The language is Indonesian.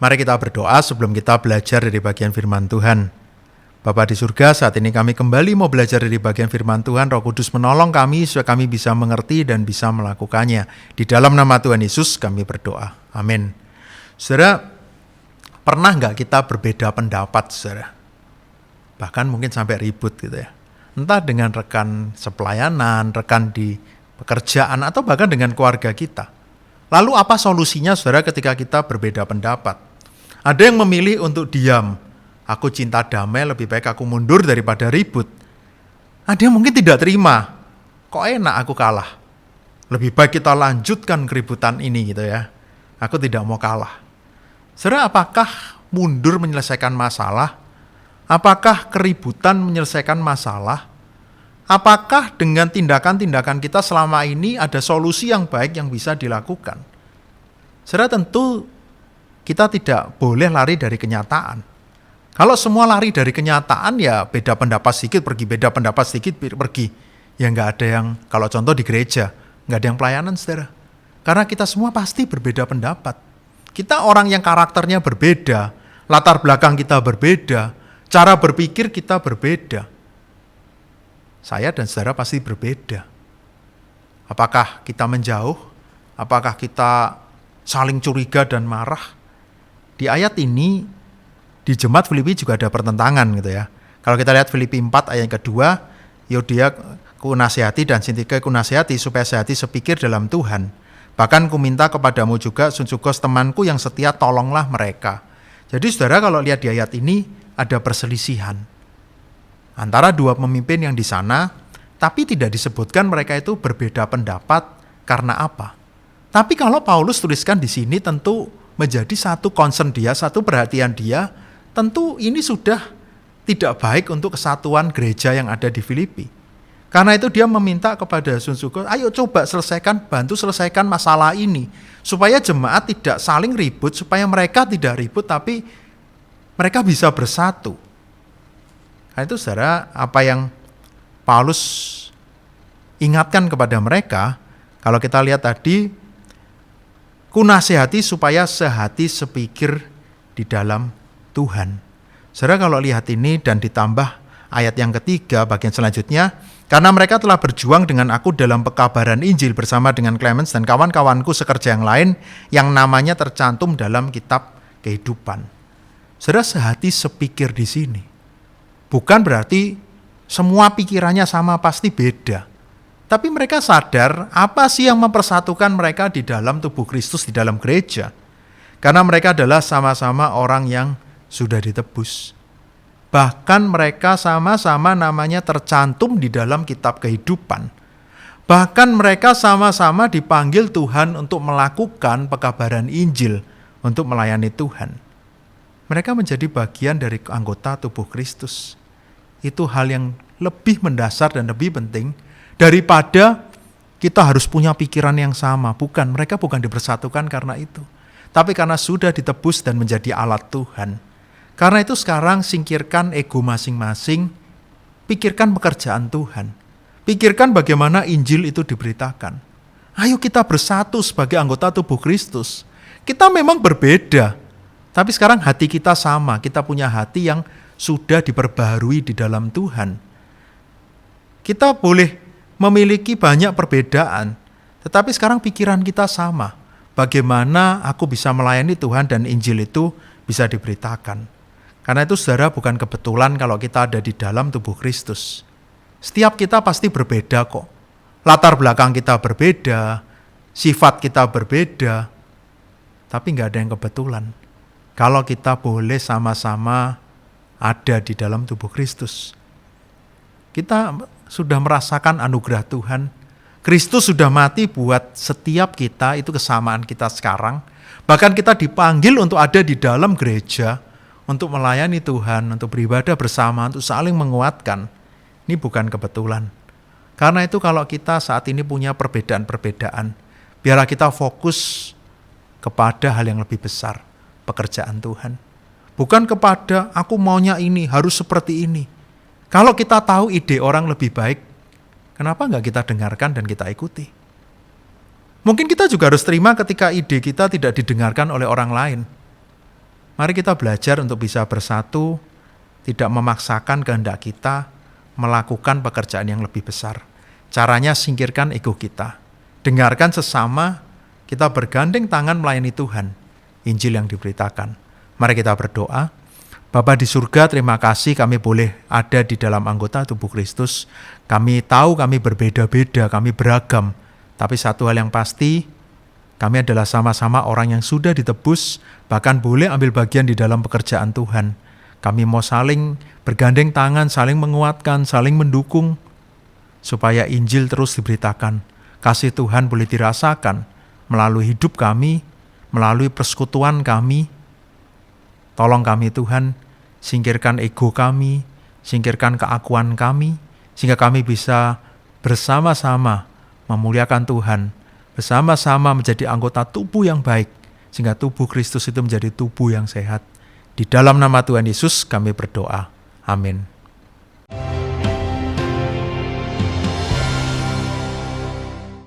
Mari kita berdoa sebelum kita belajar dari bagian firman Tuhan. Bapa di surga, saat ini kami kembali mau belajar dari bagian firman Tuhan. Roh Kudus menolong kami supaya kami bisa mengerti dan bisa melakukannya. Di dalam nama Tuhan Yesus kami berdoa. Amin. Saudara, pernah nggak kita berbeda pendapat, saudara? Bahkan mungkin sampai ribut gitu ya. Entah dengan rekan sepelayanan, rekan di pekerjaan, atau bahkan dengan keluarga kita. Lalu apa solusinya, saudara, ketika kita berbeda pendapat? Ada yang memilih untuk diam. Aku cinta damai, lebih baik aku mundur daripada ribut. Ada yang mungkin tidak terima. Kok enak aku kalah? Lebih baik kita lanjutkan keributan ini gitu ya. Aku tidak mau kalah. Saudara, apakah mundur menyelesaikan masalah? Apakah keributan menyelesaikan masalah? Apakah dengan tindakan-tindakan kita selama ini ada solusi yang baik yang bisa dilakukan? Saudara, tentu kita tidak boleh lari dari kenyataan. Kalau semua lari dari kenyataan, ya beda pendapat sedikit pergi, beda pendapat sedikit pergi. Ya nggak ada yang, kalau contoh di gereja, nggak ada yang pelayanan, saudara. Karena kita semua pasti berbeda pendapat. Kita orang yang karakternya berbeda, latar belakang kita berbeda, cara berpikir kita berbeda. Saya dan saudara pasti berbeda. Apakah kita menjauh? Apakah kita saling curiga dan marah? Di ayat ini, di jemaat Filipi juga ada pertentangan gitu ya. Kalau kita lihat Filipi 4 ayat yang kedua, Yodia ku nasihati dan Sintika ku nasihati supaya sehati sepikir dalam Tuhan. Bahkan ku minta kepadamu juga, Sunjukos temanku yang setia, tolonglah mereka. Jadi saudara, kalau lihat di ayat ini ada perselisihan antara dua pemimpin yang di sana, tapi tidak disebutkan mereka itu berbeda pendapat karena apa. Tapi kalau Paulus tuliskan di sini, tentu menjadi satu concern dia, satu perhatian dia, tentu ini sudah tidak baik untuk kesatuan gereja yang ada di Filipi. Karena itu dia meminta kepada Sunjukos, ayo coba selesaikan, bantu selesaikan masalah ini, supaya jemaat tidak saling ribut, supaya mereka tidak ribut, tapi mereka bisa bersatu. Nah itu saudara, apa yang Paulus ingatkan kepada mereka, kalau kita lihat tadi, ku nasihati supaya sehati sepikir di dalam Tuhan. Saudara, kalau lihat ini dan ditambah ayat yang ketiga bagian selanjutnya, karena mereka telah berjuang dengan aku dalam pekabaran Injil bersama dengan Clemens dan kawan-kawanku sekerja yang lain yang namanya tercantum dalam kitab kehidupan. Saudara, sehati sepikir di sini bukan berarti semua pikirannya sama, pasti beda. Tapi mereka sadar apa sih yang mempersatukan mereka di dalam tubuh Kristus, di dalam gereja. Karena mereka adalah sama-sama orang yang sudah ditebus. Bahkan mereka sama-sama namanya tercantum di dalam kitab kehidupan. Bahkan mereka sama-sama dipanggil Tuhan untuk melakukan pekabaran Injil, untuk melayani Tuhan. Mereka menjadi bagian dari anggota tubuh Kristus. Itu hal yang lebih mendasar dan lebih penting daripada kita harus punya pikiran yang sama. Bukan, mereka bukan dipersatukan karena itu. Tapi karena sudah ditebus dan menjadi alat Tuhan. Karena itu sekarang singkirkan ego masing-masing, pikirkan pekerjaan Tuhan. Pikirkan bagaimana Injil itu diberitakan. Ayo kita bersatu sebagai anggota tubuh Kristus. Kita memang berbeda, tapi sekarang hati kita sama. Kita punya hati yang sudah diperbaharui di dalam Tuhan. Kita boleh memiliki banyak perbedaan, tetapi sekarang pikiran kita sama. Bagaimana aku bisa melayani Tuhan dan Injil itu bisa diberitakan. Karena itu saudara, bukan kebetulan kalau kita ada di dalam tubuh Kristus. Setiap kita pasti berbeda kok. Latar belakang kita berbeda, sifat kita berbeda, tapi nggak ada yang kebetulan. Kalau kita boleh sama-sama ada di dalam tubuh Kristus. Kita sudah merasakan anugerah Tuhan. Kristus sudah mati buat setiap kita, itu kesamaan kita sekarang. Bahkan kita dipanggil untuk ada di dalam gereja, untuk melayani Tuhan, untuk beribadah bersama, untuk saling menguatkan. Ini bukan kebetulan. Karena itu kalau kita saat ini punya perbedaan-perbedaan, biarlah kita fokus kepada hal yang lebih besar, pekerjaan Tuhan. Bukan kepada aku maunya ini, harus seperti ini. Kalau kita tahu ide orang lebih baik, kenapa enggak kita dengarkan dan kita ikuti? Mungkin kita juga harus terima ketika ide kita tidak didengarkan oleh orang lain. Mari kita belajar untuk bisa bersatu, tidak memaksakan kehendak kita, melakukan pekerjaan yang lebih besar. Caranya singkirkan ego kita. Dengarkan sesama, kita bergandeng tangan melayani Tuhan. Injil yang diberitakan. Mari kita berdoa. Bapa di surga, terima kasih kami boleh ada di dalam anggota tubuh Kristus. Kami tahu kami berbeda-beda, kami beragam. Tapi satu hal yang pasti, kami adalah sama-sama orang yang sudah ditebus, bahkan boleh ambil bagian di dalam pekerjaan Tuhan. Kami mau saling bergandeng tangan, saling menguatkan, saling mendukung, supaya Injil terus diberitakan. Kasih Tuhan boleh dirasakan melalui hidup kami, melalui persekutuan kami. Tolong kami Tuhan, singkirkan ego kami, singkirkan keakuan kami, sehingga kami bisa bersama-sama memuliakan Tuhan, bersama-sama menjadi anggota tubuh yang baik, sehingga tubuh Kristus itu menjadi tubuh yang sehat. Di dalam nama Tuhan Yesus kami berdoa. Amin.